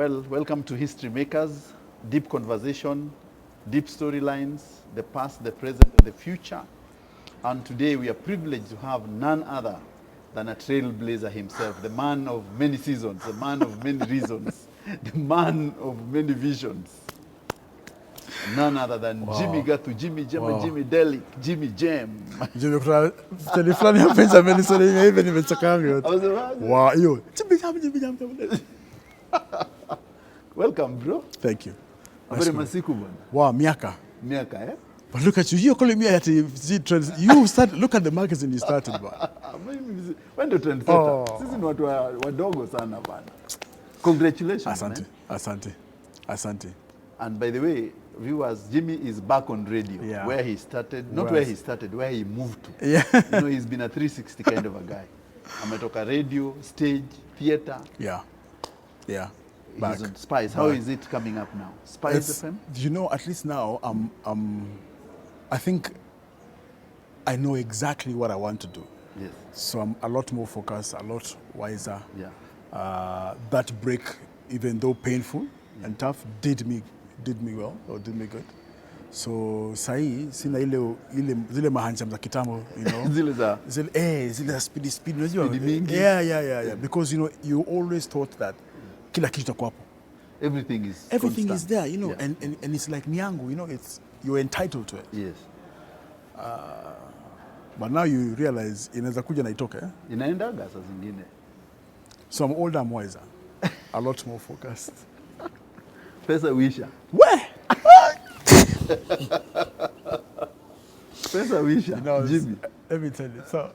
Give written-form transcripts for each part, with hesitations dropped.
Well, welcome to History Makers, deep conversation, deep storylines, the past, the present, and the future. And today we are privileged to have none other than a trailblazer himself, the man of many seasons, the man of many reasons, the man of many visions. None other than Jimmy Gathu, Jimmy Jam, Jimmy Delic, Jimmy Jam. Jimmy fulani ya penza amenisema hivi nimechakanga yote. Wow, yo. Jimmy Jam. Welcome, bro. Thank you. Habari masiku bwana. Wow, miaka. Miaka, eh? But look at you. You're calling me at trends. You start. Look at the magazine you started, bro. When the trendsetter. Sisi ni watu wadogo sana bwana. Congratulations. Asante. Asante. Asante. And by the way, viewers, Jimmy is back on radio, where he started, not where he started, where he moved to. Yeah. You know, he's been a 360 kind of a guy. Ametoka radio, stage, theater. Yeah. Yeah. Back. He's on Spice. How is it coming up now? Spice FM? You know, at least now, I think I know exactly what I want to do. Yes. So I'm a lot more focused, a lot wiser. Yeah. That break, even though painful and tough, did me well, or did me good. So sahi sina zile mahanja za kitambo, you know. zile speed unajua. Yeah. Because you know, you always thought that kila kitu kwa hapo. Everything is there, you know, and it's like miangu, you know, you're entitled to it. Yes. But now you realize inaweza kuja na itoke, eh? Inaendaga saa zingine. So I'm older, I'm wiser. A lot more focused. Pesa wisha. Where? Pesa wisha, you know, Jimmy. Let me tell you. So,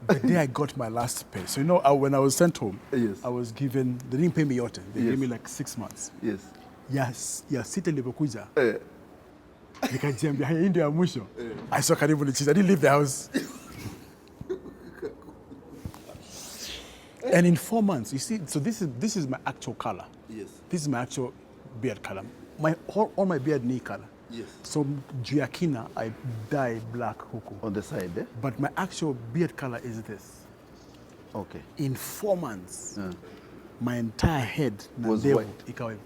the day I got my last pay, so you know, when I was sent home, I was given, they didn't pay me yote. They gave me like 6 months. Yes. Sita nilipokuja. Nikajiambia haya hii ndio ya mwisho. I saw karibu nichiza. I didn't leave the house. And in 4 months, you see, so this is my actual color. Yes. This is my actual beard color. All my beard knee color. Yes. So Giacchina, I dye black huku. On the side, eh? But my actual beard color is this. Okay. In 4 months, my entire head was white. Ikawa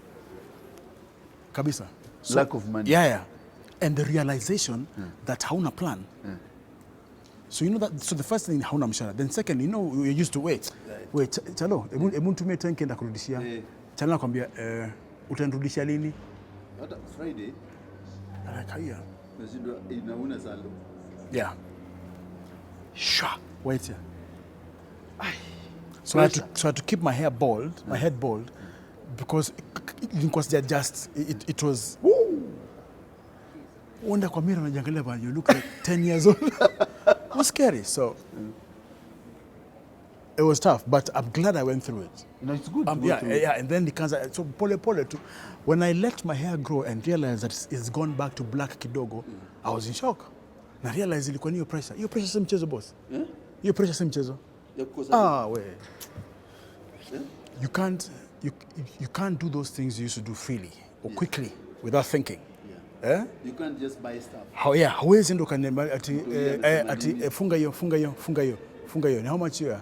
kabisa. So, lack of money. Yeah. And the realization that hauna plan. So you know that, so the first thing hauna mshahara. Then second, you know, you're used to wait, chalo, ebu tumie 10K ndakurudishia. Chalo nakwambia, utanirudishia lini? Hata Friday. Anakaya. Nashindwa inauna salo. Yeah. Wait here. So I had to keep my hair bald, my head bald, because it was just, it was, wonder kwa mira unajiangalia bana, you look like 10 years old. It was scary, so it was tough, but I'm glad I went through it. You know, it's good to go through it. And then so pole too. When I let my hair grow and realized that it's gone back to black kidogo, I was in shock. Na realize ilikuwa ni pressure. Hiyo pressure si mchezo boss. Hiyo pressure si mchezo. You can't do those things you used to do freely or quickly without thinking. You can't just buy stuff. Hawezi ndo kanema ati funga hiyo. Ni how much you are?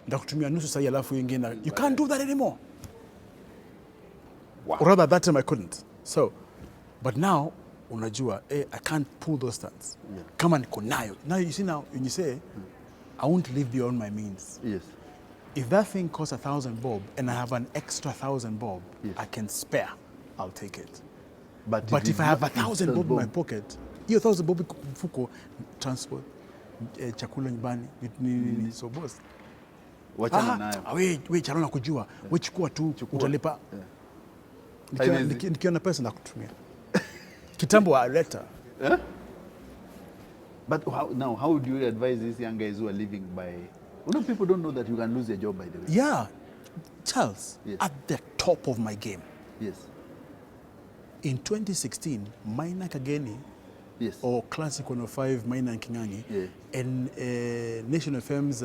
Ndakutumia nusu saa alafu nyingine. You can't do that anymore. Wow. Or rather that time I couldn't. So, but now unajua, I can't pull those stunts. Kama niko nayo. Now you see now when you say I won't live beyond my means. Yes. If that thing costs 1,000 bob and I have an extra 1,000 bob, I can spare. I'll take it. But if I have 1,000 bob in my pocket, hiyo 1,000 bob mfuko, transport, chakula nyumbani, so boss. Wachana nayo. Wewe chalona kujua, wewe chukua tu utalipa. Nikiona pesa na kutumia. Kitambo wa letter. But how do you advise these young guys who are living by? You know, people don't know that you can lose your job, by the way. Yeah, Charles, at the top of my game. Yes. In 2016, Maina Kageni, or Classic 105, Maina and Kingangi, and Nation FM's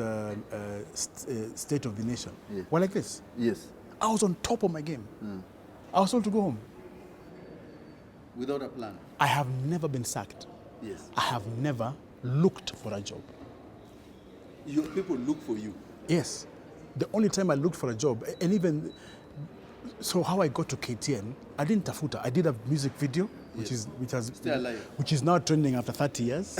State of the Nation were like this. Yes. I was on top of my game. I was told to go home. Without a plan? I have never been sacked. Yes. I have never looked for a job. Your people look for you? Yes. The only time I looked for a job, and even So how I got to KTN, I didn't tafuta. I did a music video, which is now trending after 30 years.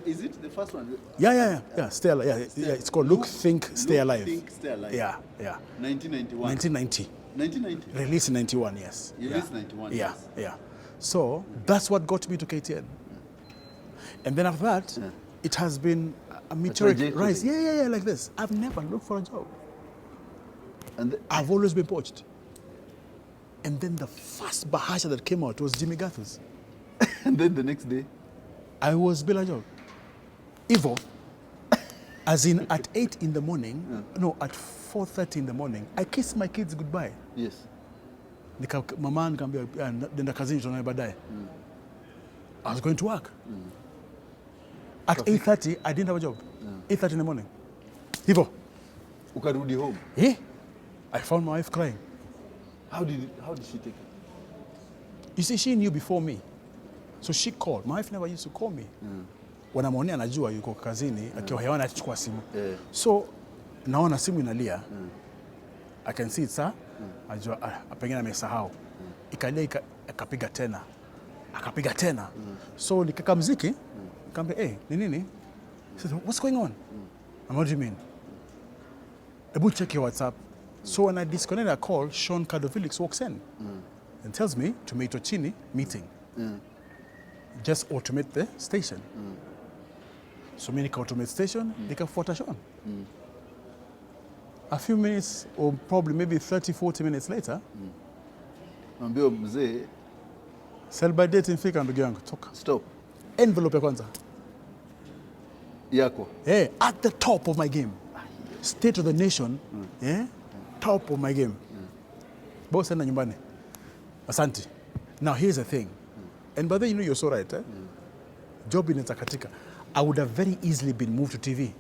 Is it the first one? Yeah. Stay Alive. Yeah. It's called Look, Think, Stay Alive. Think, Stay Alive. Yeah. 1991. 1990. 1990. Released in 91, yes. Released 91. Yeah. So that's what got me to KTN. And then after that, it has been a meteoric rise. Yeah, like this. I've never looked for a job. And I've always been poached. And then the first bahasha that came out was Jimmy Gathu's. And then the next day? I was Bila job. Evo, as in at 8 in the morning, at 4:30 in the morning, I kissed my kids goodbye. Yes. Mama nikamwambia nenda kazini tunaona baadaye. I was going to work. At 8:30, I didn't have a job. 8:30 in the morning. Evo. Ukarudi home? Yeah. I found my wife crying. How did she take it? You see, she knew before me. So she called. My wife never used to call me. When I'm on anajua yuko kazini, akiwa hewani achukua simu. So naona simu inalia. I can see it, sir. Ajua pengine amesahau. Ikalia akapiga tena. Akapiga tena. So nikaka muziki, nikamwambia, "Hey, ni nini?" He said, "What's going on?" What do you mean? Ebu check your WhatsApp. So when I disconnect a call, Sean Kadovilix walks in and tells me to meet Ochini meeting. Just automate the station. So mimi nika automate station, nikafuata Sean. A few minutes or probably maybe 30-40 minutes later, Mwambie mzee, sell by date infika ndugu yangu, toka. Stop. Envelope ya kwanza. Yako. At the top of my game. State of the nation, top of my game. Boss enda nyumbani. Asante. Now here's the thing. And by the way, you're so right. Job in katika. I would have very easily been moved to TV.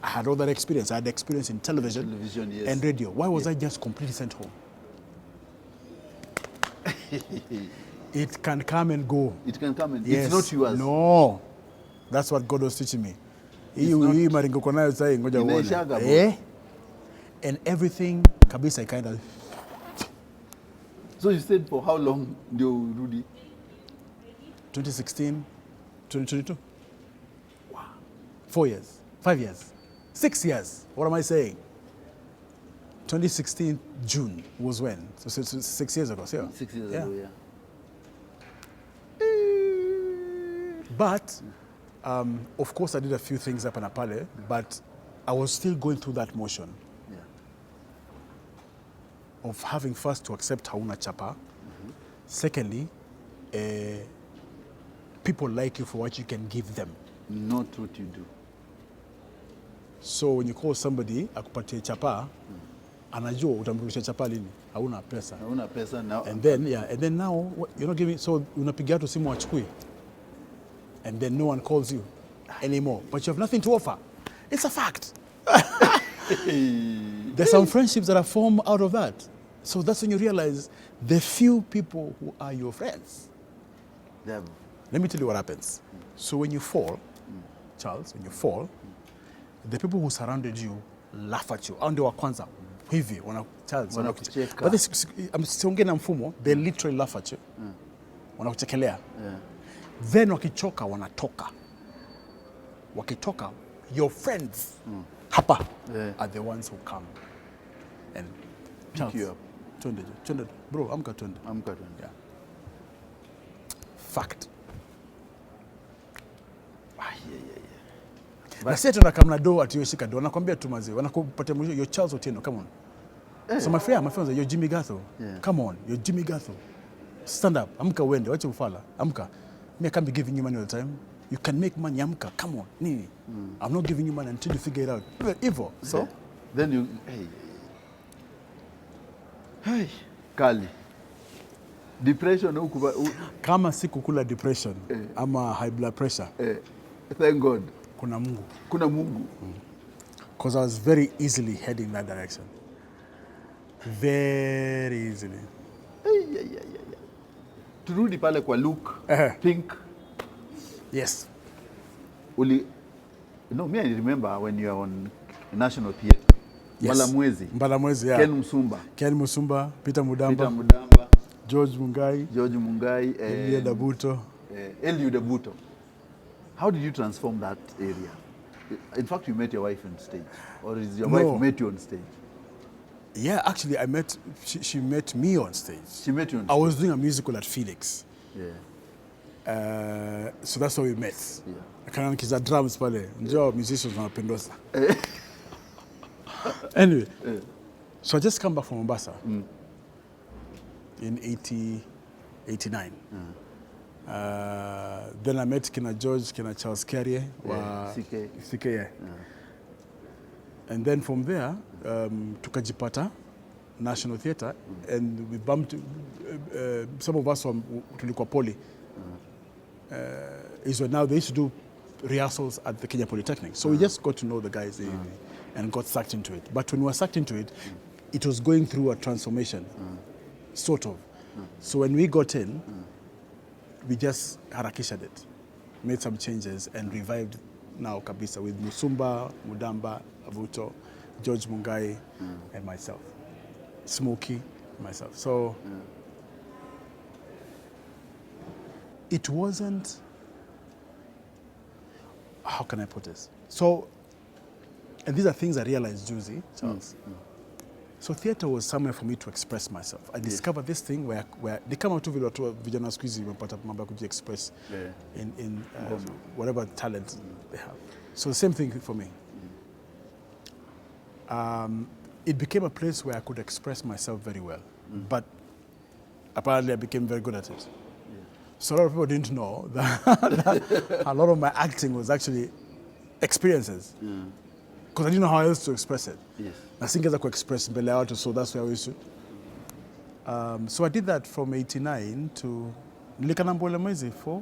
I had all that experience. I had experience in television yes. and radio. Why was I just completely sent home? It can come and go. It can come and yes. It's not yours. No. That's what God was teaching me. Hii maringo kwa nayo sasa ngoja uone. And everything kabisa kind of. So you stayed for how long, ndio urudi? 2016, 2022. Wow. 4 years, 5 years, 6 years. What am I saying? 2016 June was when? So 6 years ago. So 6 years ago, yeah. But of course I did a few things up in Apale, but I was still going through that motion of having first to accept hauna chapa. Secondly, people like you for what you can give them. Not what you do. So when you call somebody akupatie chapa, anajua utamrudisha chapa lini? Hauna pesa. Hauna pesa now. And then now you're not giving, so unapigia tu simu achukui. And then no one calls you anymore. But you have nothing to offer. It's a fact. There's some friendships that are formed out of that. So that's when you realize the few people who are your friends. Let me tell you what happens. So when you fall, Charles, when you fall, the people who surrounded you laugh at you. Ndio wa kwanza. Hivi, Charles, wanakucheka. But I'm siongea na mfumo, they literally laugh at you. Wanakuchekelea. Then wakichoka wanatoka. Wakitoka, your friends hapa are the ones who come and pick you up. Twende, bro, amka twende. Yeah. Fact. Na sasa tunakamna do atiyoshika do, wanakuambia tu mazee, wanakupatia mwisho, you're Charles Otieno, come on. So my friends, you're Jimmy Gathu. Come on, you're Jimmy Gathu. Stand up, amka uende, wacha ufala, amka. Me, I can't be giving you money all the time. You can make money, amka, come on, nini. I'm not giving you money until you figure it out. Evil, so? Then you, hey, Kali. Depression, kama si kukula depression, ama high blood pressure. Thank God. Kuna Mungu. Kuna Mungu. Because I was very easily heading in that direction. Very easily. Turudi pale kwa Luke, Think. Yes. Me, I remember when you were on National Theatre. Yes. Mbalamwezi, yeah. Ken Musumba, Peter Mudamba, George Mungai, Eliud Abuto. How did you transform that area? In fact, you met your wife on stage, or is your wife met you on stage? Yeah, actually, she met me on stage. She met you on stage? I was doing a musical at Phoenix. Yeah. So that's how we met. Yeah. Akanikiza drums pale. Njoo musicians wanapendosa. Anyway, so I just come back from Mombasa in 89. Then I met Kina George, Kina Charles Carrier, CK. Yeah. And then from there, tukajipata National Theatre, and we bumped. Some of us from tulikuwa Poly. Now they used to do rehearsals at the Kenya Polytechnic, so we just got to know the guys and got sucked into it. But when we were sucked into it, it was going through a transformation, sort of. So when we got in, we just harakished it, made some changes, and revived now kabisa with Musumba, Mudamba, Abuto, George Mungai, and myself. Smokey, myself. So it wasn't, how can I put this? So, and these are things I realized, Juicy, Charles. So theater was somewhere for me to express myself. I discovered this thing where they come out to vijana siku hizi wamepata mambo ya kujiexpress in whatever talent they have. So the same thing for me. It became a place where I could express myself very well, but apparently I became very good at it. So a lot of people didn't know that a lot of my acting was actually experiences. Because I didn't know how else to express it. Na singeweza kuexpress mbele ya watu, so that's where I used to. So I did that from 89 to nilikana Mbalamwezi for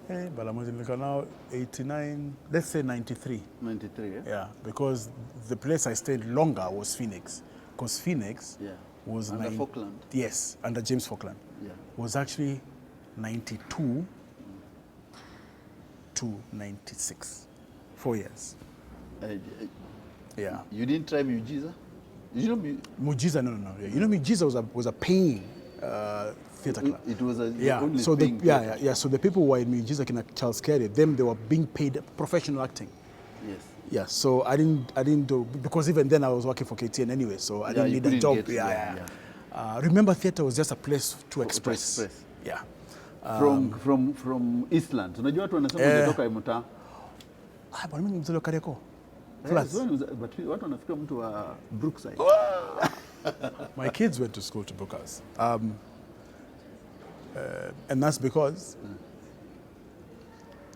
Mbalamwezi nilikana 89, let's say 93. 93, yeah? Yeah, because the place I stayed longer was Phoenix. Because Phoenix was under Falkland. Yes, under James Falkland. Yeah. Was actually 92 to 96. 4 years. Yeah. You didn't try Mujiza? Did you know Mujiza? No. You know, Mujiza was a paying theatre club. It was a only so paying so the people who were in Mujiza, like Charles Carey, they were being paid professional acting. Yes. Yeah. So I didn't do, because even then I was working for KTN anyway, so I didn't need a job. Remember, theatre was just a place to express. Yeah. From Eastland. Unajua watu wanasema unatoka Imuta. Bwana mimi mzalo Kariakoo. But watu wanafikia mtu wa Brookside. My kids went to school to Brookhouse. And that's because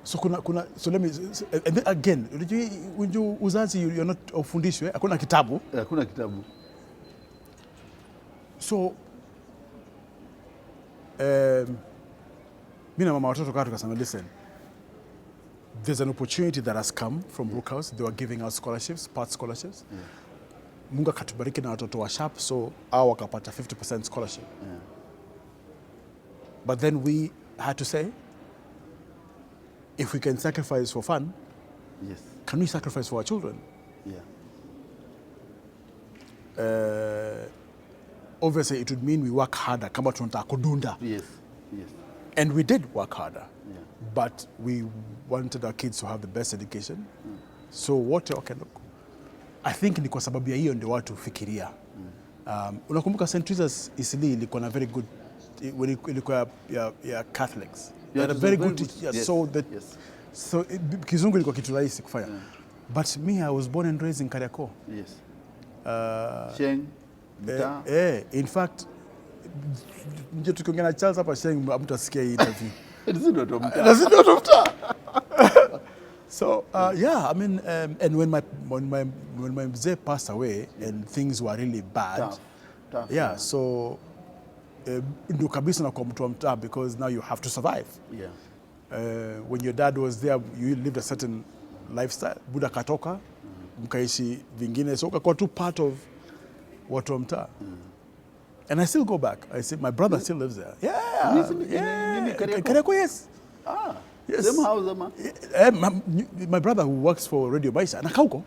so let me, and then again, unajua uzazi, you're not ufundishwe, hakuna kitabu. Hakuna kitabu. So mimi na mama watoto kwa tukasema, listen, there's an opportunity that has come from Brookhouse. They were giving out scholarships, part scholarships. Mungu akatubariki na watoto wa sharp, so hao wakapata 50% scholarship. But then we had to say, if we can sacrifice for fun, can we sacrifice for our children? Obviously, it would mean we work harder. Kama tunataka kudunda. Yes. And we did work harder. But we wanted our kids to have the best education. So what I think ni kwa sababu ya hiyo ndio watu fikiria. Unakumbuka St. Teresa's Isili ilikuwa na very good, ilikuwa ya Catholics. They had a very good teacher. So kizungu ilikuwa kitu rahisi kufanya. But me, I was born and raised in Kariakoo. Sheng. In fact, nje tukiongea na Charles hapa Sheng, mtu asikia hii interview. So I mean, and when my mzee passed away and things were really bad, tough, so ndio kabisa na kwa mtu wa mtaa, because now you have to survive. When your dad was there, you lived a certain lifestyle. Buda katoka, mkaishi vingine, so ukakuwa tu part of watu wa mtaa. And I still go back. I say my brother still lives there. Kariakoo, yes. Yes. Same house, my brother who works for Radio Baisa, anakaa huko.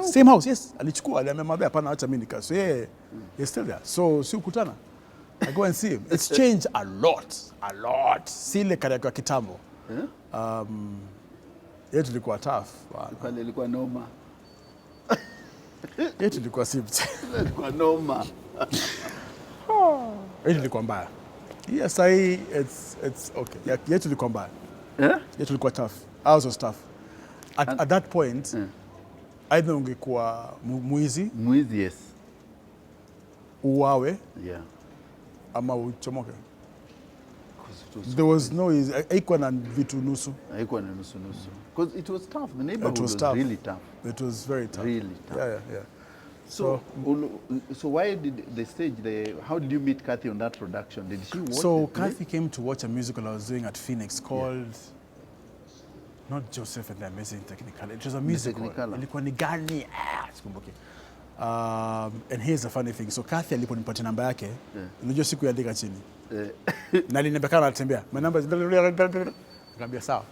Same house, yes. Alichukua, aliambia hapana acha mimi nikaa. So yeah, he's still there. So si ukutana. I go and see him. It's changed a lot. Sile karaka kitambo. Yetu ilikuwa tough. Pale ilikuwa noma. Yetu ilikuwa simple. Ilikuwa noma. Yetu ilikuwa mbaya. Yes, it's okay. Yetu ilikuwa mbaya. Yetu ilikuwa tough. Ours was tough. At that point, either ungekuwa mwizi, yes. Uwawe, yeah. Ama uchomoke. There was no easy. Haikuwa na vitu nusu. Haikuwa na nusu. Because it was tough. The neighborhood was really tough. It was very tough. Really tough. Yeah. So why did the stage? How did you meet Kathy on that production? Did she watch? So Kathy came to watch a musical I was doing at Phoenix called not Joseph and the Amazing Technicolor. It was a musical. Ilikuwa ni gani? Sikumbuki. And here's the funny thing. So Kathy aliponipatia namba yake, unajua siku yaandika chini. Na alinibekana anatembea. My number is nikamwambia sawa.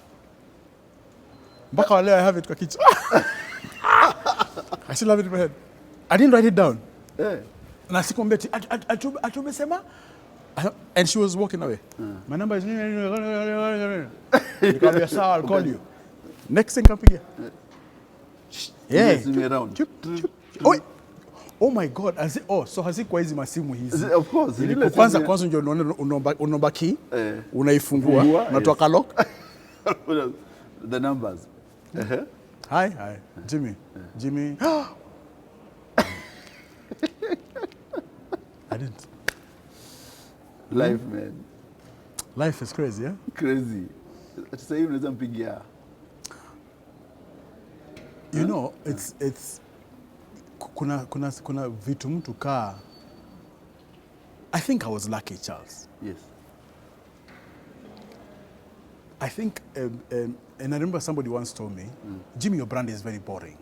Mpaka leo I have it kwa kichwa. I still have it in my head. I didn't write it down. Na sikumwambia atumesema, and she was walking away. My number is nikamwambia sawa, I'll call you. Next thing kampigia. Yes, around. Oh my God, so hazikuwa hizi masimu hizi. Of course. Kwanza ndio unaomba key, unaifungua, unatoka lock. The numbers. Hi, Jimmy. Jimmy. I didn't. Life, man. Life is crazy, yeah? Crazy. Sasa hivi unaweza mpigia. You know, it's kuna vitu mtu kaa. I think I was lucky, Charles. Yes. I think, and I remember somebody once told me, Jimmy, your brand is very boring.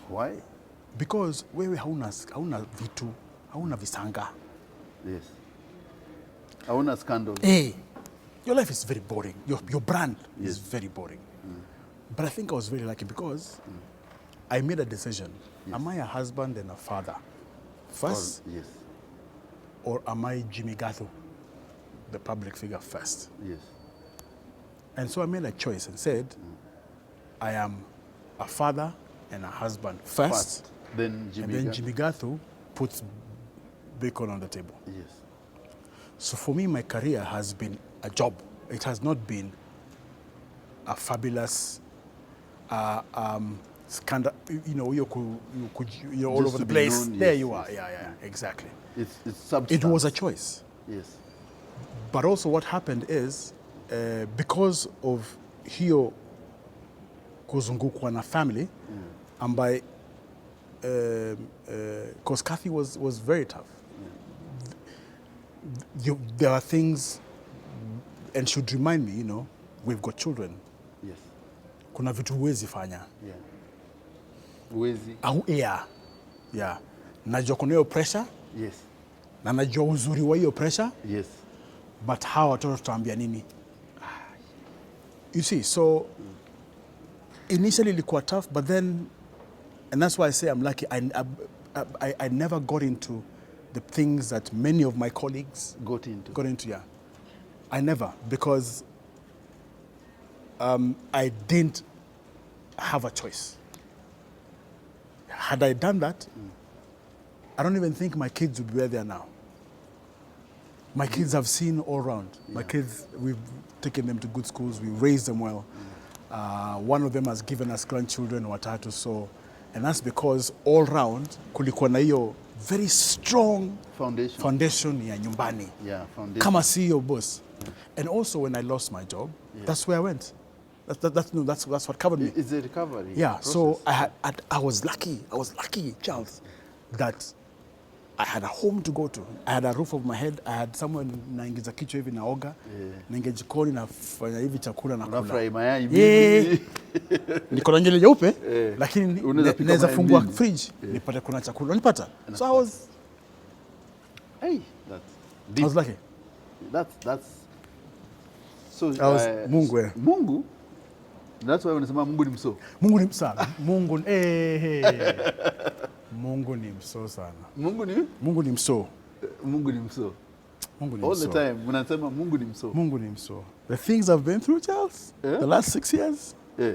Why? Because wewe hauna vitu, hauna visanga. Yes. Hauna scandal. Your life is very boring. Your brand is very boring. But I think I was very lucky because I made a decision. Yes. Am I a husband and a father first? Yes. Or am I Jimmy Gathu, the public figure first? Yes. And so I made a choice and said, I am a father and a husband first. Then Jimmy Gathu puts bacon on the table. Yes. So for me, my career has been a job. It has not been a fabulous scandal. You know, you're all over the place. Known, there you are. Yeah, exactly. It's substance. It was a choice. Yes. But also what happened is, because of hiyo kuzungukwa na family, ambaye, because Kathy was very tough. There are things, and should remind me, you know, we've got children. Yes. Kuna vitu huwezi fanya. Yeah. Huwezi. Yeah. Najua kuna hiyo pressure. Yes. Na najua uzuri wa hiyo pressure. Yes. But hawa watoto tutaambia nini? You see, so initially ilikuwa tough, but then, and that's why I say I'm lucky. I never got into the things that many of my colleagues got into. Yeah. I never, because I didn't have a choice. Had I done that, I don't even think my kids would be where they are now. My kids have seen all around. Yeah. My kids, we've taken them to good schools, we've raised them well. One of them has given us grandchildren, watatu, so, and that's because all round, kulikuwa na hiyo very strong foundation ya nyumbani. Yeah, foundation. Kama CEO boss. And also when I lost my job, that's where I went. That's what covered me. It's a recovery. Yeah, process. So I was lucky, Charles, that I had a home to go to. I had a roof over my head. I had somewhere naingiza kichwa hivi naoga. Naingia jikoni nafanya hivi chakula na kula. Unafry mayai. Niko na nywele nyeupe, lakini naweza fungua fridge nipate kuna chakula. Unipata? So I was that's deep. I was lucky. That's so I was Mungu. Mungu. That's why unasema Mungu ni mso. Mungu ni sana. Mungu Mungu ni mso sana. Mungu ni? Mungu ni mso. Mungu ni mso. Mungu ni All mso. the time unasema Mungu ni mso. Mungu ni mso. The things I've been through, Charles, the last 6 years. Yeah.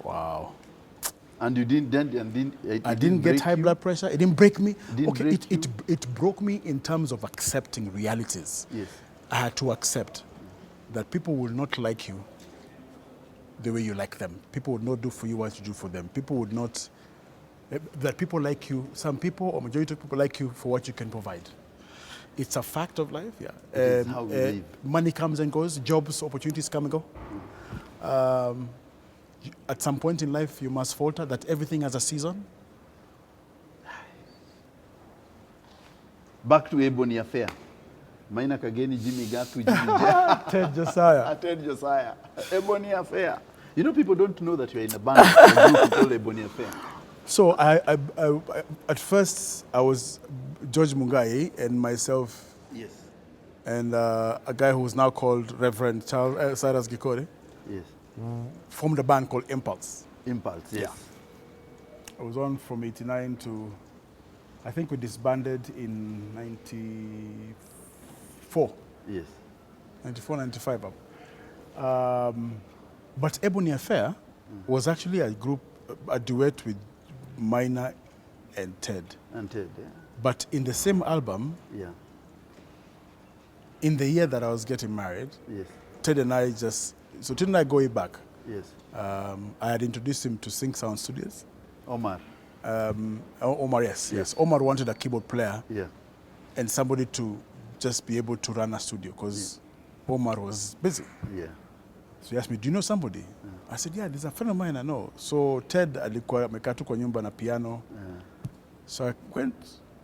Wow. And you didn't I didn't get high blood pressure. It didn't break me. Okay, Didn't it broke me in terms of accepting realities. Yes. I had to accept that people will not like you the way you like them. People would not do for you what you do for them. People would not, that people like you, some people or majority of people like you for what you can provide. It's a fact of life, yeah. It is how we live. Money comes and goes, jobs, opportunities come and go. At some point in life, you must falter that everything has a season. Back to Ebony Affair. Maina Kageni, Jimmy Gathu, Jimmy Gathu. Ted Josiah. Ted Josiah. Ebony Affair. You know, people don't know that you're in a band, a group called Ebony Affair. So I at first I was George Mungai and myself. Yes. And a guy who's now called Reverend Charles Cyrus Gikore. Yes. Formed a band called Impulse. Impulse, yes. Yeah. I was on from 89 to, I think we disbanded in 94. Yes. 94, 95. But Ebony Affair was actually a group, a duet with Minor and Ted. And Ted, yeah. But in the same album, Yeah. in the year that I was getting married, Yes. Ted and I just, so Ted and I going back. Yes. I had introduced him to Sync Sound Studios. Omar. Omar, yes. Omar wanted a keyboard player Yeah. and somebody to just be able to run a studio because Omar was busy. Yeah. So he asked me, do you know somebody? I said, yeah, there's a friend of mine I know. So Ted alikuwa amekaa tu kwa nyumba na piano. So I went,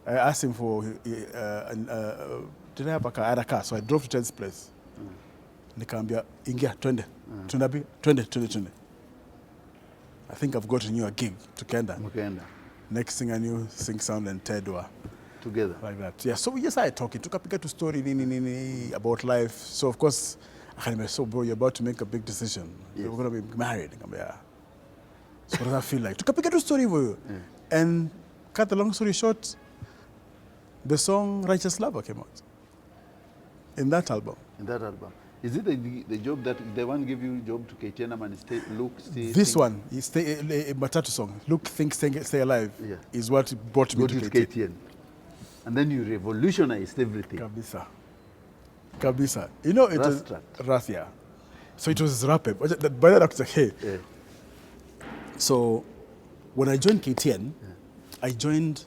I asked him for, did I have a car? I had a car. So I drove to Ted's place. Nikaambia, ingia, twende. Twende. I think I've gotten you a gig to Kenda. Mukenda. Next thing I knew, Sync Sound and Ted were Together. like that. Yeah, so we just started talking. Tukapiga tu story nini about life. So of course, I said, so bro, you're about to make a big decision. Yes. You're going to be married. Yeah. So what does that feel like? Tukapiga tu story for you. And cut the long story short, the song Righteous Lover came out in that album. In that album. Is it the job that the one gave you job to KTN and stay, look, stay? This one, a Matatu song, Look, Think, Stay Alive, Yeah. is what brought me to KTN. KTN. And then you revolutionized everything. Kabisa. You know, it was Rathia. So it was rap. By that I was like, hey. Yeah. So when I joined KTN, I joined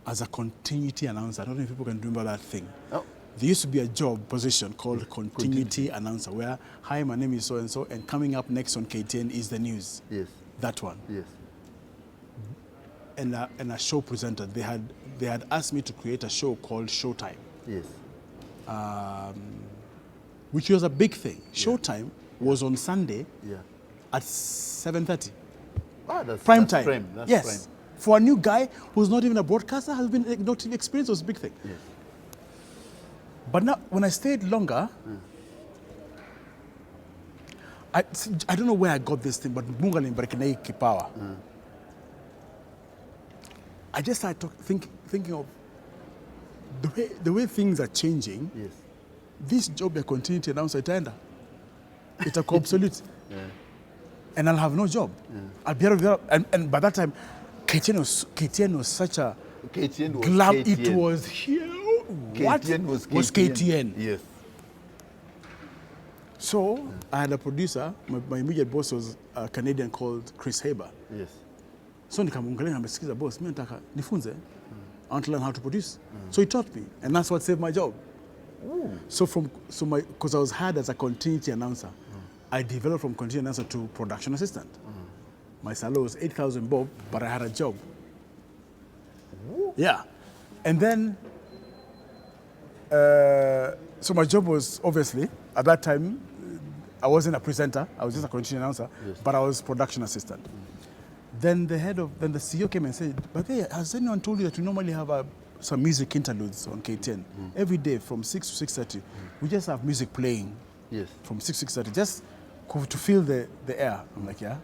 as a continuity announcer. I don't know if people can remember that thing. Oh. There used to be a job position called continuity announcer where, hi, my name is so-and-so, and coming up next on KTN is the news. Yes. That one. Yes. And a show presenter. They had asked me to create a show called Showtime. Yes. Which was a big thing. Showtime was on Sunday at 7:30. Ah, that's prime that's time. Prime. That's yes. prime. For a new guy who's not even a broadcaster, has been not experienced, was a big thing. Yes. But now, when I stayed longer, I don't know where I got this thing, but Mungu alinibariki kipawa. I just started thinking of the way things are changing. Yes. This job I continue to announce itaenda. It's obsolete. And I'll have no job. I'll be out of and by that time, KTN was such a KTN was glam. KTN. It was here. KTN was KTN. Yes. So I had a producer. My immediate boss was a Canadian called Chris Haber. Yes. So nikamwangalia nimesikiza boss, mimi nataka nifunze. I want to learn how to produce. So he taught me, and that's what saved my job. So because I was hired as a continuity announcer, I developed from continuity announcer to production assistant. My salary was 8,000 bob, but I had a job. Yeah, and then so my job was obviously at that time I wasn't a presenter. I was just a continuity announcer, but I was production assistant. Then the CEO came and said, but hey, has anyone told you that we normally have some music interludes on KTN? Every day from 6 to 6:30, we just have music playing. Yes. From 6 to 6:30. Just to feel the air. I'm like, yeah.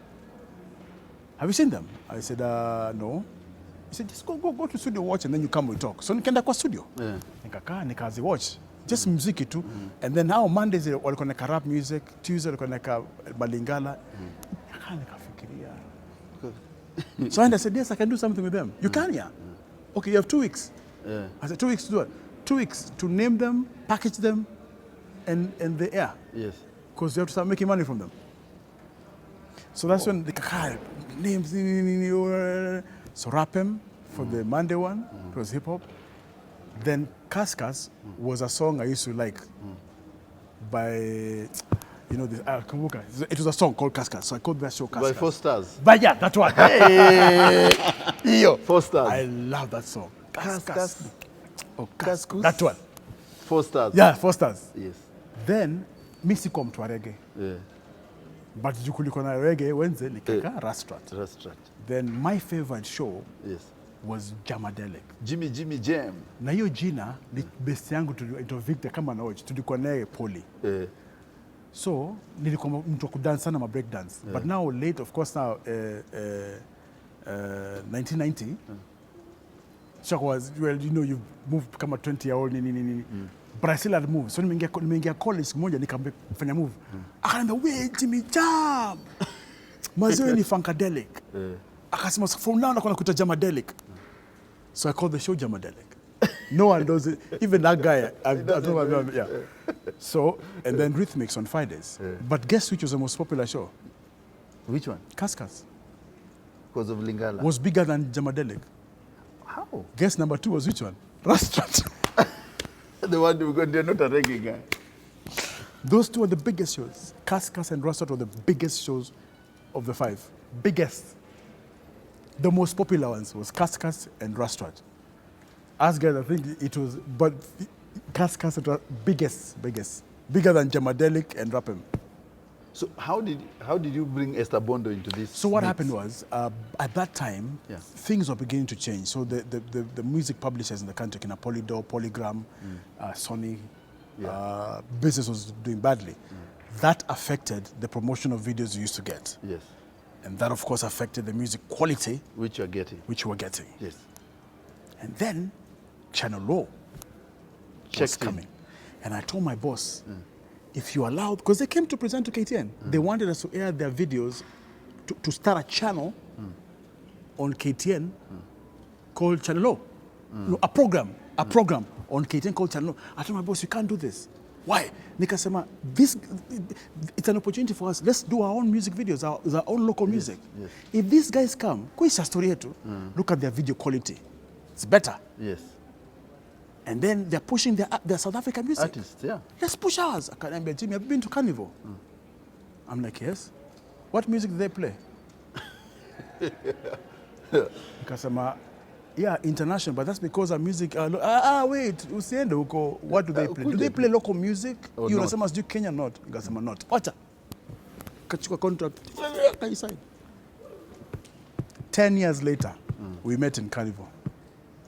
Have you seen them? I said, no. He said, just go to studio watch and then you come we talk. So nikaenda kwa studio. Yeah. Nikakaa nikazi watch. Just muziki tu. And then now Mondays walikuwa neka rap music, Tuesday walikuwa neka Balingala. Nikafikiria. So I said, yes, I can do something with them. You can, yeah. Okay, you have 2 weeks. Yeah. I said, 2 weeks to do it. 2 weeks to name them, package them, and the air. Yes. Because you have to start making money from them. So that's when the names. So rap him for the Monday one. It was hip hop. Then Kaskas was a song I used to like by, you know, it was a song called Kaskas. So I called that show Kaskas. By 4 Stars. But yeah, that one. Hey, 4 Stars. I love that song. Kaskas. Oh, Kaskus. That one. 4 Stars. Yeah, 4 Stars. Yes. Then Misikom to reggae. Yeah. But jukuliko na reggae Wednesday nikaka restaurant. Then my favorite show was Jamadelic. Jimmy Jam. Na hiyo jina ni best yangu ito Victor kama na tulikuwa naye Poli. So nilikuwa mtu kudance sana ma break dance. But now late of course now 1990 Chuck was, well, you know, you've moved kama 20-year-old nini. But I still had moved. So nimeingia college moja nikafanya move. Akaambia, "We Jimmy Jam." Mazoe ni Funkadelic. Akasema, "From now nakuwa nakuita Jamadelic." So I called the show Jamadelic. No one does it. Even that guy, I don't know, yeah. So, and then Rhythmics on Fridays. But guess which was the most popular show? Which one? Kaskas. Because of Lingala. Was bigger than Jamadelic. How? Guess number 2 was which one? Restaurant. The one because they're not a reggae guy. Those 2 are the biggest shows. Kaskas and Restaurant were the biggest shows of the 5. Biggest. The most popular ones was Kaskas and Restaurant. As guys, I think it was, but Kaskas was biggest. Bigger than Jamadelic and Rapem. So how did you bring Esther Bondo into this? So what happened was, at that time, things were beginning to change. So the music publishers in the country, Polydor, Polygram, Sony, business was doing badly. That affected the promotion of videos you used to get. Yes. And that, of course, affected the music quality. Which you were getting. Yes. And then Channel Law was coming. And I told my boss, if you allowed, because they came to present to KTN, they wanted us to air their videos, to start a channel on KTN called Channel Law. No, a program on KTN called Channel Law. I told my boss, you can't do this. Why? Nikasema, it's an opportunity for us. Let's do our own music videos, our own local music. Yes. If these guys come, look at their video quality. It's better. Yes. And then they're pushing their South African music. Artists, yeah. Let's push ours. I can Jimmy, have you been to Carnival? I'm like, yes. What music do they play? Kasama, yeah, international, but that's because our music. Wait, what do they play? Do they play local music? You know, some do Kenya not. Kasama not. Wacha. Kachukua contract. 10 years later, we met in Carnival.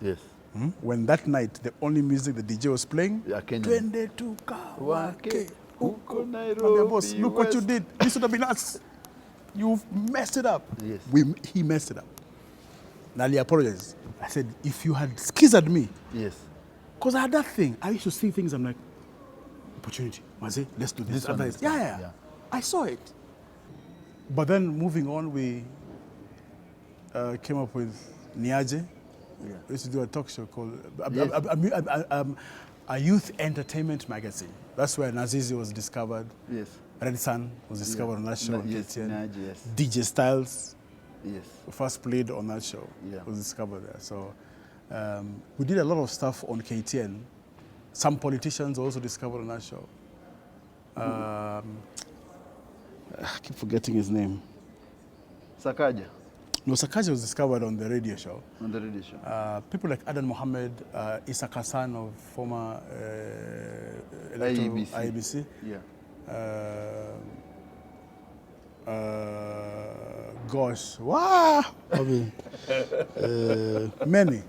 Yes. When that night, the only music the DJ was playing, Twende tukawake huko Nairobi. Boss, look what you did. This would have been us. You've messed it up. Yes. He messed it up. Nali apologized. I said, if you had skeezered me, yes, because I had that thing. I used to see things. I'm like, opportunity. Maze, let's do this. Yeah. I saw it. But then moving on, we came up with Niaje. Yeah. We used to do a talk show called a youth entertainment magazine. That's where Nazizi was discovered. Yes. Red Sun was discovered on that show. Yes. DJ Styles. Yes. First played on that show. Yeah. Was discovered there. So we did a lot of stuff on KTN. Some politicians also discovered on that show. I keep forgetting his name. Sakaja. No, Sakaja was discovered on the radio show. On the radio show. People like Adan Mohammed, Issa Hassan of former IEBC. Yeah. Gosh, wow! I mean, many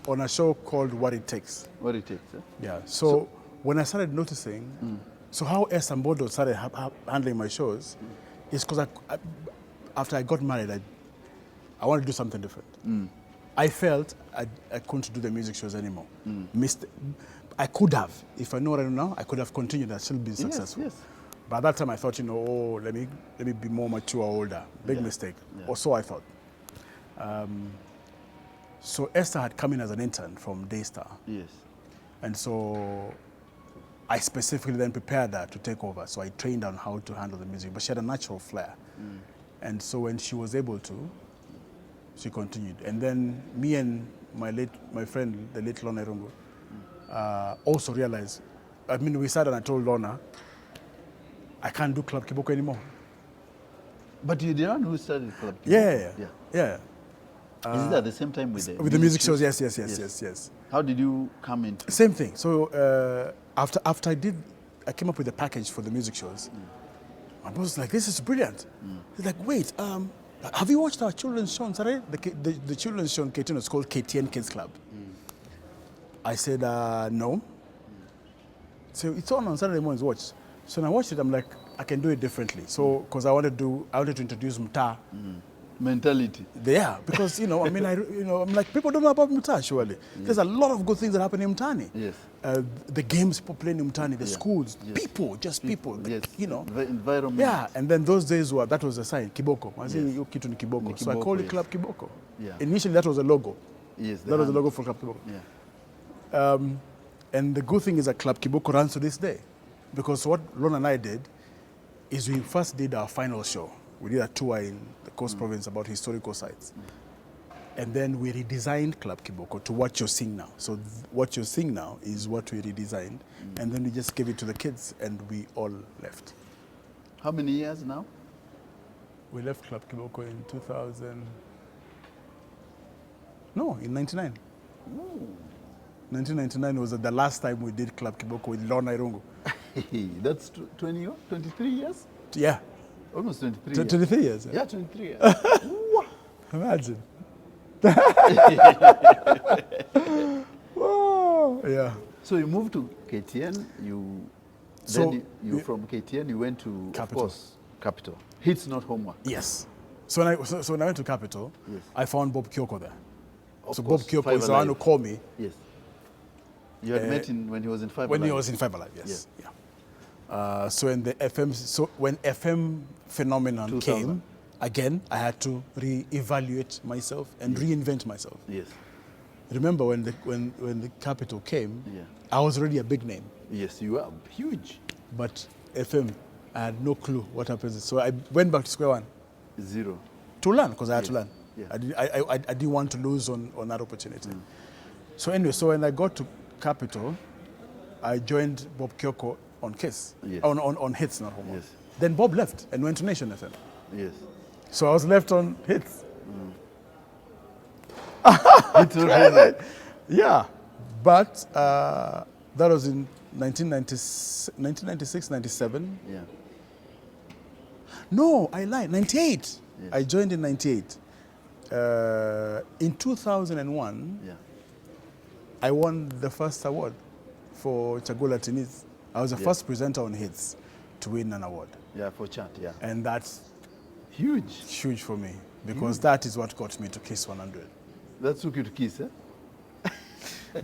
on a show called What It Takes. What It Takes. Yeah. So when I started noticing, So how Esther Mbodo started handling my shows is because after I got married, I wanted to do something different. I felt I couldn't do the music shows anymore. I could have, if I know what I know now, I could have continued and still been successful. Yes. But at that time I thought, let me be more mature, older. Big mistake. Or so I thought. So Esther had come in as an intern from Daystar. Yes. And so I specifically then prepared her to take over. So I trained her on how to handle the music. But she had a natural flair. And so when she was able to, she continued. And then me and my friend, the late Lorna Irungu, also realized, we sat and I told Lorna, I can't do Club Kiboko anymore. But you're the one who started Club Kiboko? Yeah. Is it at the same time with the music shows? Yes. How did you come into? Same thing. So after I came up with a package for the music shows. My boss was like, this is brilliant. He's like, wait, have you watched our children's show on Saturday? The children's show on KTN is called KTN Kids Club. I said, no. So it's on Saturday mornings, watch. So when I watched it, I'm like, I can do it differently. So, because I wanted to introduce Mta. Mentality. Yeah, because, I'm like, people don't know about Mta, surely. There's a lot of good things that happen in Mtani. Yes. The games people play in Mtani, the schools, people. The environment. Yeah, and then those days that was a sign, Kiboko. I said, you kitu ni Kiboko. So I called it Club Kiboko. Yeah. Initially, that was a logo. Yes. That was the logo for Club Kiboko. Yeah. And the good thing is that Club Kiboko runs to this day. Because what Lorna and I did is we first did our final show. We did a tour in the Coast Province about historical sites. And then we redesigned Club Kiboko to what you're seeing now. So what you're seeing now is what we redesigned. And then we just gave it to the kids and we all left. How many years now? We left Club Kiboko in 2000. No, in 99. Ooh. 1999 was the last time we did Club Kiboko with Lorna Irungu. That's 23 years? Yeah. Almost 23 years. 23 years. Yeah, 23 years. Imagine. Whoa. Yeah. So you moved to KTN, you from KTN, you went to, Capital. Of course, Capital. Hits Not Homework. Yes. So when I went to Capital, I found Bob Kyoko there. Of so course, Bob Kyoko Five is the one Alive. who called me. Yes. You had met when he was in Five When Alive. he was in Five Alive, yes. Yeah. So when FM phenomenon 2000. came, again, I had to re-evaluate myself and reinvent myself. Yes. Remember when the Capital came, Yeah. I was already a big name. Yes, you are huge. But FM, I had no clue what happens. So I went back to square one. Zero. To learn, because I had to learn. Yeah. I didn't want to lose on that opportunity. So anyway, so when I got to Capital, I joined Bob Kyoko on KISS, Yes. on Hits, not Homework. Yes. Then Bob left and went to Nation FM. Yes. So I was left on Hits. Hits Not Homework. Yeah, but that was in 1996, 97. Yeah. No, I lied, 98. Yes. I joined in 98. In 2001, Yeah. I won the first award for Chagula Tiniz. I was the first presenter on Hits to win an award. Yeah, for chat, yeah. And that's Huge. huge for me because that is what got me to KISS 100. That took you to KISS, eh?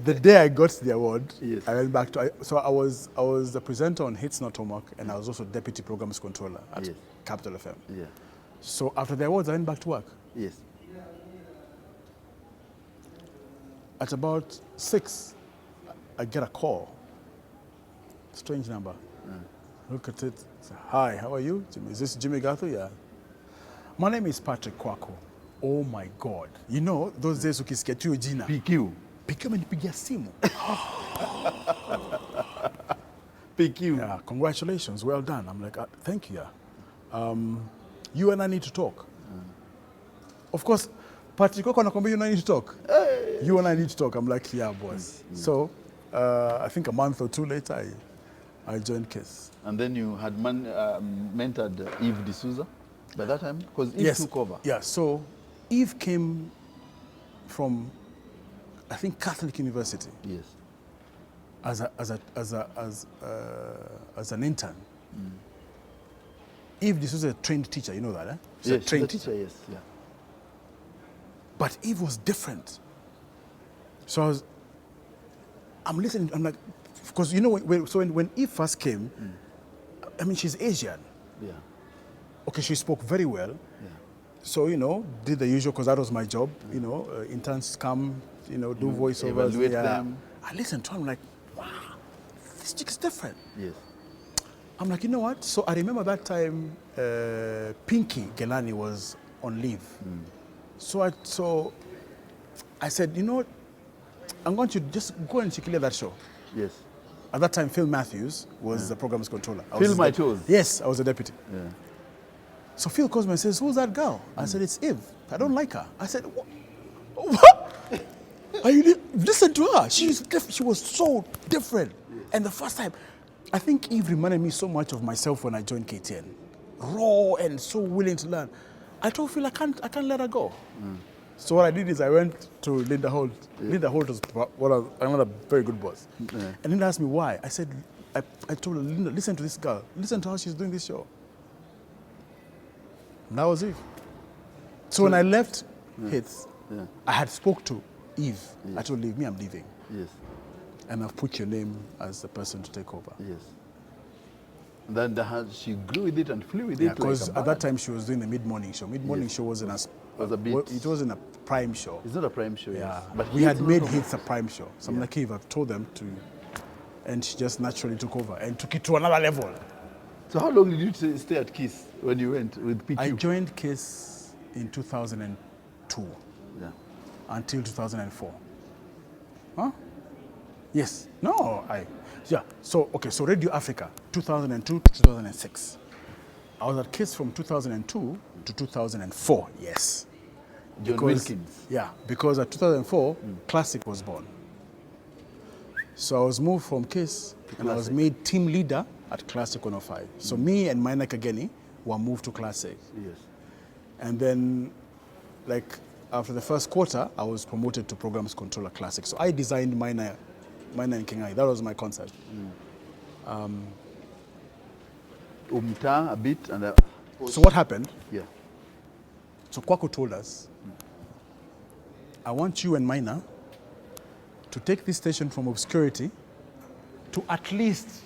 The day I got the award, Yes. I went back to, so I was the presenter on Hits Not Homework and I was also deputy programs controller at Yes. Capital FM. Yeah. So after the awards, I went back to work. Yes. At about 6, I get a call. Strange number. Look at it. Say, hi, how are you? Jimmy? Is this Jimmy Gathu? Yeah. My name is Patrick Kwako. Oh my God. You know, those days ukisikia tu jina. PQ. PQ amenipigia simu. PQ. Yeah, congratulations, well done. I'm like, thank you. Yeah. You and I need to talk. Of course, Patrick Kwako anakwambia you and I need to talk. Hey. You and I need to talk. I'm like, yeah, boss. So, I think a month or two later, I joined KISS. And then you had mentored Eve D'Souza by that time? Because Eve took over. Yeah, so Eve came from, I think, Catholic University. Yes. as an intern. Eve, this was a trained teacher, you know that, eh? She's Yes, a trained teacher, yes, yeah. But Eve was different. So I'm listening, I'm like, because you know, when Eve first came, I mean, she's Asian. Yeah. Okay, she spoke very well. Yeah. So, you know, did the usual, because that was my job. You know, interns come, you know, do voiceovers. Evaluate them. I listened to her, I'm like, wow, this chick is different. Yes. I'm like, you know what? So I remember that time Pinky Gelani was on leave. So I said, you know what? I'm going to just go and clear that show. Yes. At that time, Phil Matthews was the programs controller. Phil my toes. Yes, I was a deputy. Yeah. So Phil calls me and says, who's that girl? I said, it's Eve. I don't like her. I said, what? Listen to her. She was so different. Yes. And the first time, I think Eve reminded me so much of myself when I joined KTN. Raw and so willing to learn. I told Phil, I can't let her go. So what I did is I went to Linda Holt. Yeah. Linda Holt was another very good boss. Yeah. And Linda asked me why. I said, I told her, Linda, listen to this girl. Listen to how she's doing this show. And that was Eve. So when I left Hits, I had spoke to Eve. Yes. I told Eve, I'm leaving. Yes. And I've put your name as the person to take over. Yes. And then she grew with it and flew with it. Because at that time she was doing the mid-morning show. Mid-morning show wasn't it wasn't a prime show. It's not a prime show, yes. But we had made Hits a prime show. So I'm like, Eve, I've told them to, and she just naturally took over and took it to another level. So how long did you stay at KISS when you went with PQ? I joined KISS in 2002 until 2004. Huh? Yes. No, So Radio Africa, 2002 to 2006. I was at KISS from 2002 to 2004, yes. John Wilkins. Yeah, because at 2004, Classic was born. So I was moved from KISS and I was made team leader at Classic 105. So me and Maina Kageni were moved to Classic. Yes. And then, like, after the first quarter, I was promoted to Programs Controller Classic. So I designed Maina and Kingai. That was my concept. A bit. And so what happened? Yeah. So Kwako told us, I want you and Maina to take this station from obscurity to at least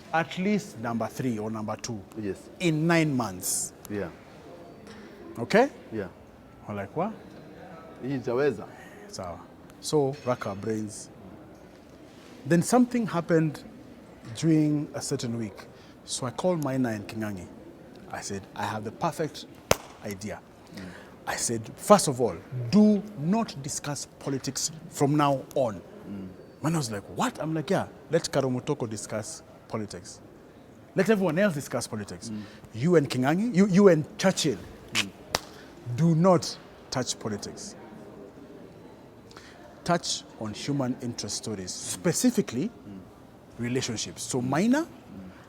number 3 or number 2. Yes. In 9 months. Yeah. Okay? Yeah. I'm like, what? Itaweza. So rack our brains. Then something happened during a certain week. So I called Maina and Kingangi. I said, I have the perfect idea. I said, first of all, do not discuss politics from now on. Maina was like, what? I'm like, yeah, let Karomotoko discuss politics. Let everyone else discuss politics. You and Kingangi, you and Churchill, do not touch politics. Touch on human interest stories, specifically relationships. So Maina,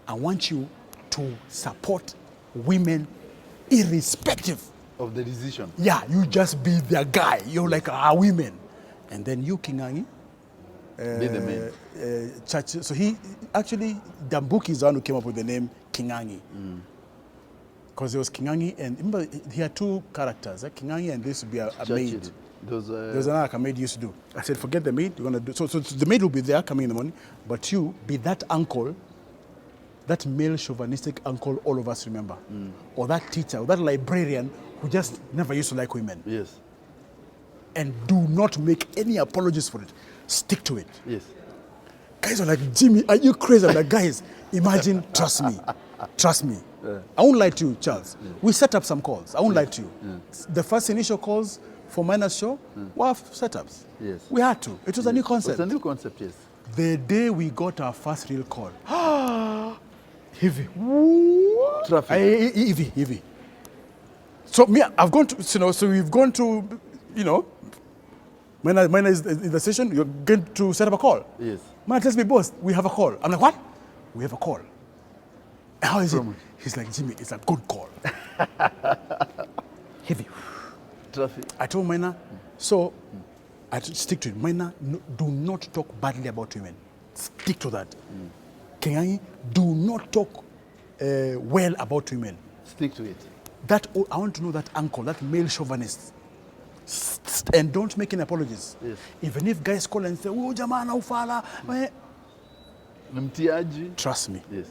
I want you to support women irrespective of the decision. Yeah, you just be their guy. You're like our women. And then you, Kingangi, be the man. Churchill. So he actually, Dambuki is the one who came up with the name Kingangi. Because there was Kingangi and remember he had 2 characters. Kingangi and this would be a maid. There's another maid used to do. I said, forget the maid. You're gonna do so the maid will be there coming in the morning, but you be that uncle, that male chauvinistic uncle all of us remember, or that teacher, or that librarian who just never used to like women. Yes. And do not make any apologies for it. Stick to it. Yes. Guys are like, Jimmy, are you crazy? I'm like, guys, imagine, trust me. Trust me. I won't lie to you, Charles. We set up some calls. I won't lie to you. The first initial calls for Maina's show were setups. Yes. We had to. It was a new concept. It's a new concept, yes. The day we got our first real call, heavy. Traffic. Heavy. So me, I've gone to, so we've gone to, Maina is in the session, you're going to set up a call. Yes. Maina tells me, boss, we have a call. I'm like, what? We have a call. How is it? He's like, Jimmy, it's a good call. Heavy. Traffic. I told Maina, so I stick to it. Maina, do not talk badly about women. Stick to that. Kenyangi, do not talk well about women. Stick to it. I want to know that uncle, that male chauvinist. And don't make any apologies. Yes. Even if guys call and say, oh, jamana ufala. Trust me. Yes.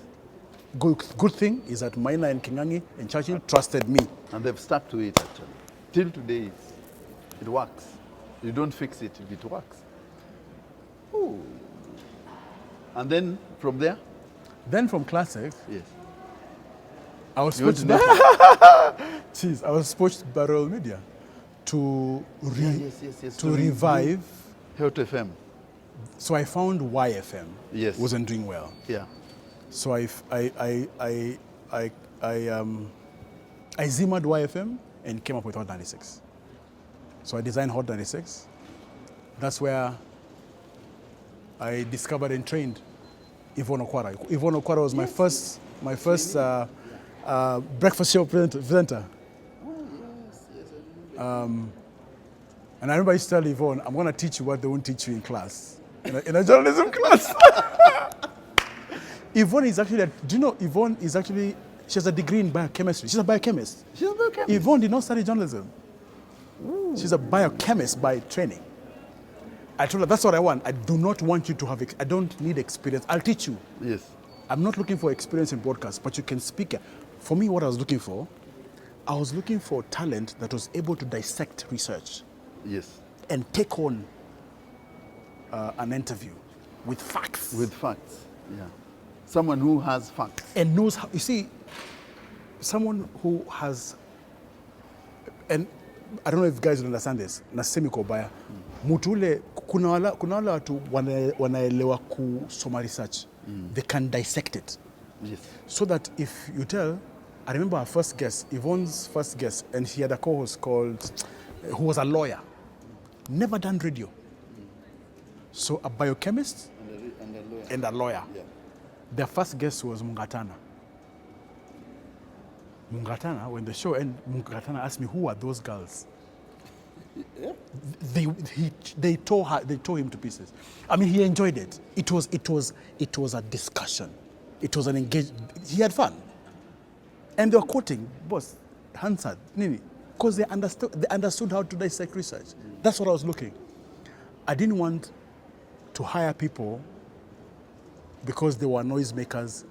Good thing is that Maina and Kingangi and Churchill trusted me. And they've stuck to it actually. Till today, it works. You don't fix it if it works. Ooh. And then from there? Then from Classic, Yes. I was You want supposed to know? Jeez, I was supposed by Royal Media to Yes. to revive. Health FM. So I found YFM Yes. wasn't doing well. Yeah. So I zimmered YFM and came up with Hot 96. So I designed Hot 96. That's where I discovered and trained Yvonne Okwara. Yvonne Okwara was my first breakfast show presenter. And I remember I used to tell Yvonne, I'm going to teach you what they won't teach you in class, in a journalism class. Yvonne is actually, do you know, Yvonne is actually, she has a degree in biochemistry. She's a biochemist. She's a biochemist. Yvonne did not study journalism. Ooh. She's a biochemist by training. I told her, that's what I want. I do not want you to have, I don't need experience. I'll teach you. Yes. I'm not looking for experience in broadcast, but you can speak. For me, what I was looking for talent that was able to dissect research. Yes. And take on an interview with facts. With facts, yeah. Someone who has facts. And knows how, you see, someone who has, and I don't know if you guys will understand this, nasemi kwa ubaya, mutule, kuna wale watu wanaelewa kusoma research. They can dissect it. Yes. So that if you tell, I remember our first guest, Yvonne's first guest, and she had a co-host who was a lawyer, never done radio. So a biochemist and a lawyer. Yeah. Their first guest was Mungatana. When the show ended, Mungatana asked me, who are those girls? Yeah. They tore him to pieces. I mean, he enjoyed it. It was a discussion. It was an engagement. He had fun. And they were quoting, boss, Hansard, Nini, because they understood how to dissect research. That's what I was looking. I didn't want to hire people because they were noisemakers.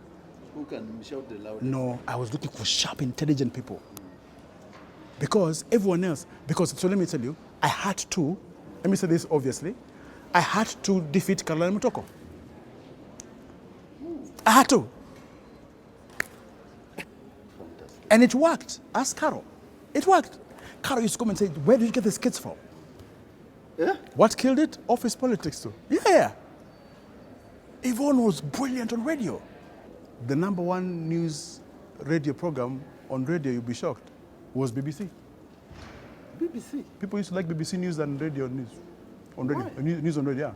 Who can shout the loudest? No, I was looking for sharp, intelligent people. Because everyone else, so let me tell you, I had to, let me say this obviously, I had to defeat Caroline Mutoko. I had to. Fantastic. And it worked. Ask Carol. It worked. Carol used to come and say, where did you get the skits from? Yeah? What killed it? Office politics too. Yeah. Yvonne was brilliant on radio. The #1 news radio program on radio, you'll be shocked, was BBC. BBC? People used to like BBC News and radio news. On radio. Why? News on radio, yeah.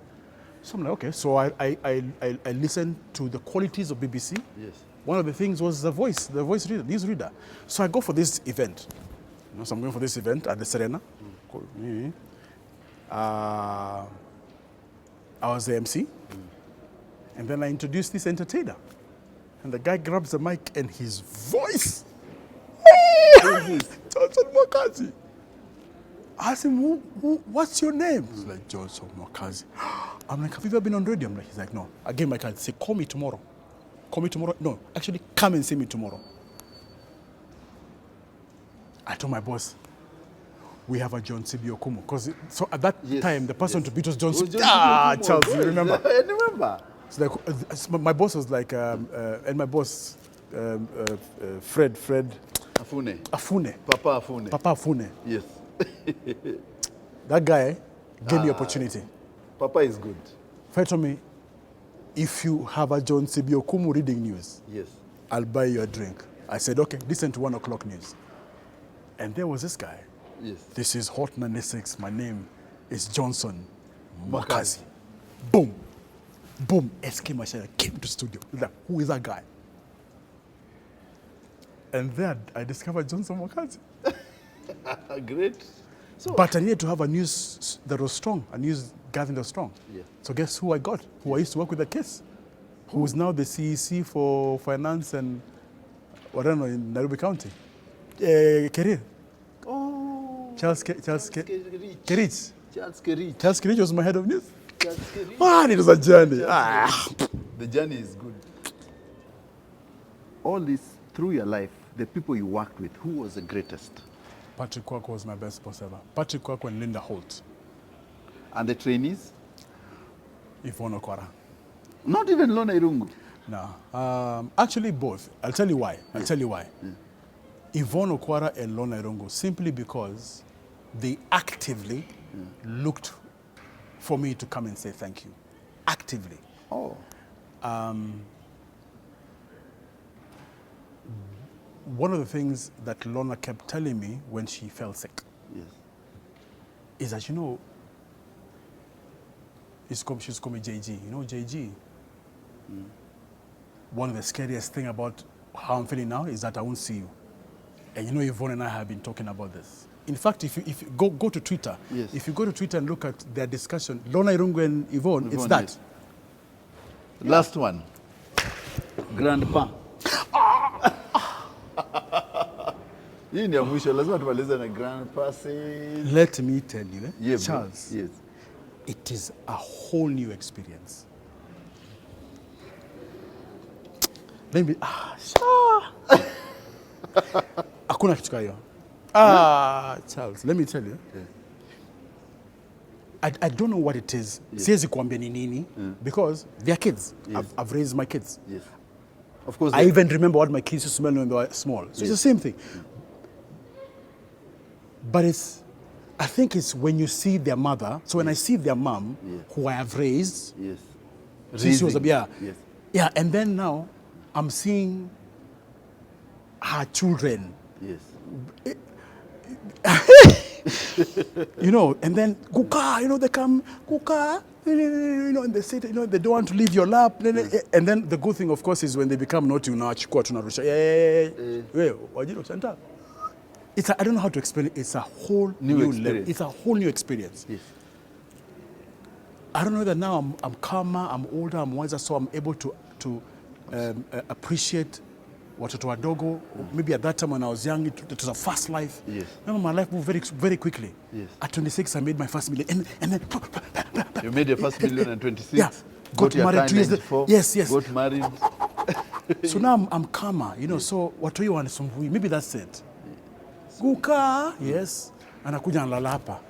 So I'm like, okay. So I listened to the qualities of BBC. Yes. One of the things was the voice reader, news reader. So I go for this event. So I'm going for this event at the Serena. I was the MC. And then I introduced this entertainer. And the guy grabs the mic and his voice. Johnson Mwakazi. I asked him, what's your name? He's like, Johnson Mwakazi. I'm like, have you ever been on radio? He's like, no. I gave my card. Say, call me tomorrow. Call me tomorrow. No, actually, come and see me tomorrow. I told my boss, we have a John C.B. Okumu. Because so at that time, the person to beat was John C.B. Charles, you remember? I remember. So like, my boss was like, and my boss, Fred Afune. Papa Afune. Yes. That guy gave me opportunity. Papa is good. Fred told me, if you have a John C.B. Okumu reading news, yes, I'll buy you a drink. I said, okay, listen to 1 o'clock news. And there was this guy. Yes. This is Hot 96. My name is Johnson Mwakazi. Boom. Boom. SK Machina came to studio. Like, who is that guy? And there I discovered Johnson Mwakazi. Great. So, but I needed to have a news that was strong, a news Gavin was strong. Yeah. So guess who I got? Who I used to work with at KISS, who's now the CEC for finance and whatever in Nairobi County. Career. Oh. Charles Kerich. Charles Kerich. Charles Kerich was my head of news. Charles Kerich. Man, it was a journey. The journey is good. All this through your life, the people you worked with, who was the greatest? Patrick Kwako was my best boss ever. Patrick Kwako and Linda Holt. And the trainees? Yvonne Okwara. Not even Lona Irungu? No. Actually, both. I'll tell you why. Yvonne Okwara and Lona Irungu, simply because they actively looked for me to come and say thank you. Actively. Oh. One of the things that Lona kept telling me when she fell sick is that, you know, she's called me JG. You know JG? One of the scariest things about how I'm feeling now is that I won't see you. And you know, Yvonne and I have been talking about this. In fact, if you go to Twitter, if you go to Twitter and look at their discussion, Lona Irungu and Yvonne, it's that. Yes. Last one. Grandpa. Hii ndio mwisho, lazima tumalize na grandpa says. Let me tell you, Charles, yes. It is a whole new experience. Let me, hakuna kitu kwa hiyo. Charles, let me tell you. I don't know what it is. Siwezi kuambia ni nini because they are kids. I've raised my kids. Yes. Of course. I even remember what my kids used to smell when they were small. So it's the same thing. But I think it's when you see their mother. So when I see their mom, who I have raised, since she was yeah, and then now I'm seeing her children. Yes. You know, and then kuka, you know, they come kuka, you know, and they say, you know, they don't want to leave your lap. And then the good thing, of course, is when they become naughty, unachukua tunarusha. Wajiro Chantal. I don't know how to explain it. It's a whole new level. It's a whole new experience. Yes. I don't know that now I'm calmer, I'm older, I'm wiser, so I'm able to appreciate watoto wadogo. Maybe at that time when I was young, it was a fast life. Yes. Remember, my life moved very, very quickly. Yes. At 26, I made my first million, and then you made your first million at 26. Yeah. Got married 2 years later. Yes. Got married. So now I'm calmer, you know. So what you want to maybe that's it. Guka, yes. Anakuja analala hapa.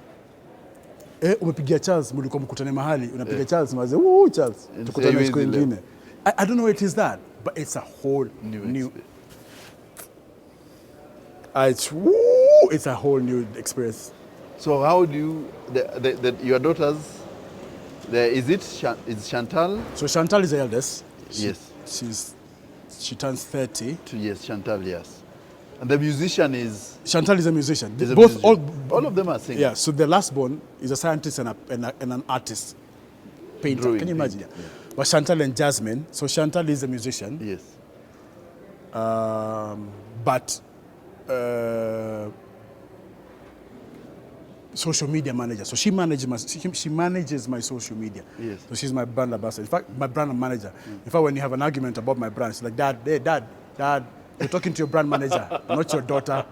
Umepigia Charles, mlikuwa mkutane mahali, unapiga Charles, maze, Charles, tukutane siku nyingine. I don't know what it is that, but it's a whole new it's a whole new experience. So how do you, your daughters, is Chantal? So Chantal is the eldest. Yes. She turns 30. 2 years, Chantal, yes. And the musician is? Chantal is a musician. All of them are singing. Yeah, so the last born is a scientist and an artist, painter. Drawing, can you imagine? Yeah. But Chantal and Jasmine, so Chantal is a musician. Yes. But social media manager. So she manages my social media. Yes. So she's my brand ambassador. In fact, my brand manager. In fact, when you have an argument about my brand, she's like, Dad, you're talking to your brand manager, not your daughter.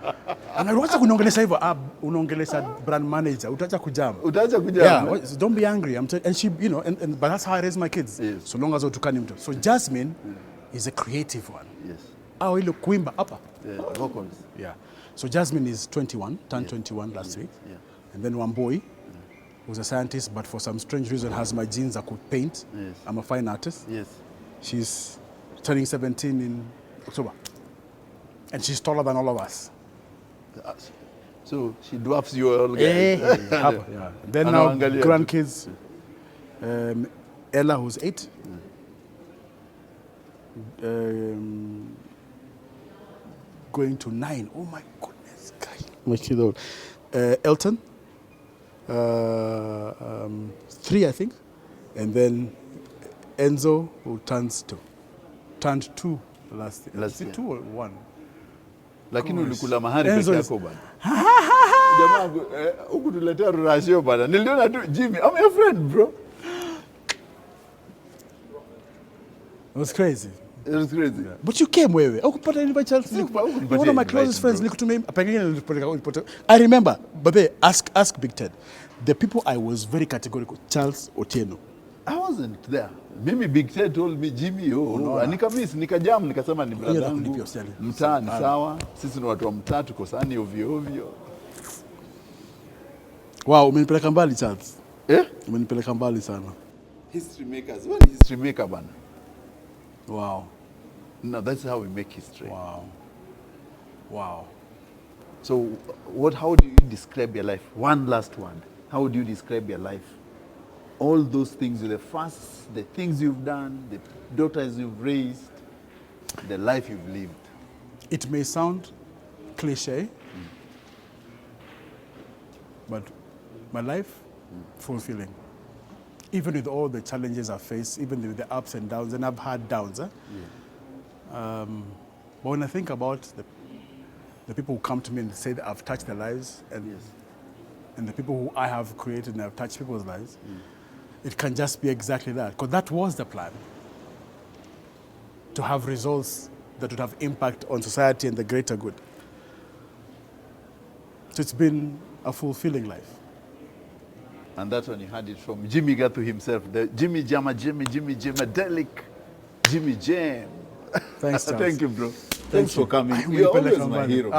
And I want to unaongelesha hivyo, unaongelesha brand manager, utacha kujam. Yeah, so don't be angry. And she, you know, but that's how I raise my kids. Yes. So long as utukani mtu. So Jasmine is a creative one. Yes. Ile kuimba hapa. Yeah, vocals. Yeah. So Jasmine is 21, turned 21 last week. Yeah. And then one boy who's a scientist, but for some strange reason has my genes. I could paint. Yes. I'm a fine artist. Yes. She's turning 17 in October. And she's taller than all of us. So she dwarfs you all guys. Yeah. Then now grandkids. Ella, who's 8. Going to 9. Oh my goodness, guy. My kid old. Elton. 3, I think. And then Enzo, who turned 2 last year. 2 or 1? Lakini ulikula mahari peke yako bana. jamaa huku tuletea rurashio bana. Niliona tu Jimmy, I'm your friend bro. It was crazy. It was crazy. Yeah. But you came wewe. Ukupata invite Charles. One of my closest friends nikutumia pengine I remember, babe, ask Big Ted. The people I was very categorical, Charles Otieno. I wasn't there. Mimi Big Ted told me Jimmy, nikajam nikasema ni brother yangu. Mtaa ni sawa. Sisi ni watu wa mtaa tuko sani ovyo ovyo. Wow, umenipeleka mbali Charles. Eh? Umenipeleka mbali sana. History makers. What is history maker bana? Wow. No, that's how we make history. Wow. Wow. So how do you describe your life? One last one. How would you describe your life? All those things, the things you've done, the daughters you've raised, the life you've lived. It may sound cliche, but my life, fulfilling. Even with all the challenges I face, even with the ups and downs, and I've had downs. But when I think about the people who come to me and say that I've touched their lives, and the people who I have created and I've touched people's lives, it can just be exactly that. Because that was the plan. To have results that would have impact on society and the greater good. So it's been a fulfilling life. And that's when you heard it from Jimmy Gathu himself, the Jimmy Jamadelic, Jimmy Jam. Thanks, Charles. Thank you, bro. Thanks for coming. You're always my hero.